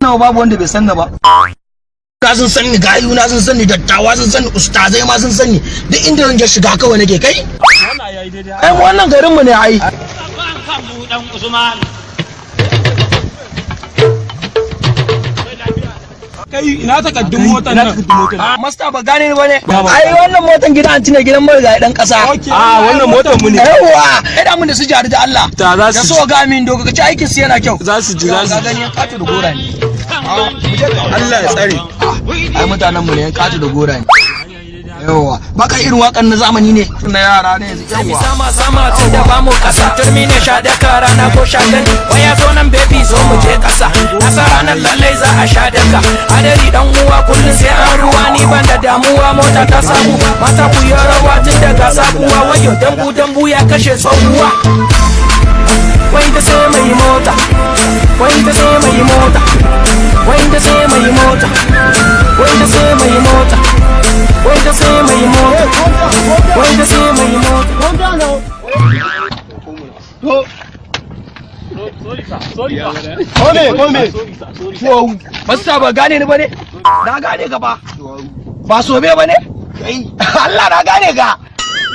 nawa babu wanda bai san da ba. Na sun sani gayu na sun sani dattawa sun sani ustazai ma sun sani duk inda zan je shiga kawai nake kai. Ai wannan garin mu ne ai. Kai ina takaddun motar nan. Masta ba gane ni bane. Ai wannan motar gidan anti ne gidan marigayi dan kasa. Wannan motar mu ne. Yawa, kai da mun da su jari da Allah. Ta za su. Da so ga min dogo kace aikin su yana kyau. Za su ji za su. Ga gani yan kato da gora ne. Allah ya tsare. Ai mutanen mu ne yan kato da gora ne. Yawa, baka irin wakan na zamani ne na yara ne yawa. Sama tun da bamu kasa turmi ne sha da kara na ko sha gani waya zo nan baby zo mu je kasa nasa ranar lallai za a sha daka adari dan uwa kullun sai an ruwa ni ban da damuwa mota ta samu mata ku yi rawa tun daga sabuwa wayo dambu ya kashe tsohuwa wai da sai mai mota wai da sai mai mota wai da sai mai mota wai da sai mai mota wai da sai mai mota wai da sai mai mota Kome. Masta ba gane ni bane? Na gane ka ba. Ba sobe bane? Allah na gane ka.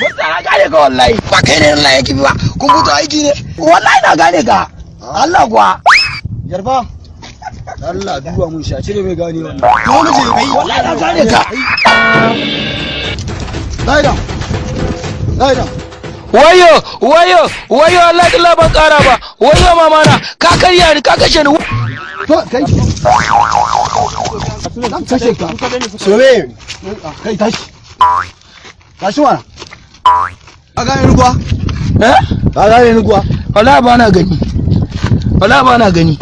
Masta na gane ka wallahi. Ba kai ne Allah yake ba. Kun fito aiki ne. Wallahi na gane ka. Allah kuwa. Yarba. Allah duba mun sha cire mai gane wannan. Dole ce kai wallahi na gane ka. Daida. wayo Allah da ban kara ba wayo mamana ka karya ni ka kashe ni To kai. Dan kashe ka. Sobe. Kai tashi. Tashi wana. Ka gane ni kuwa? Eh? Ka gane ni kuwa? Wallahi ba na gani.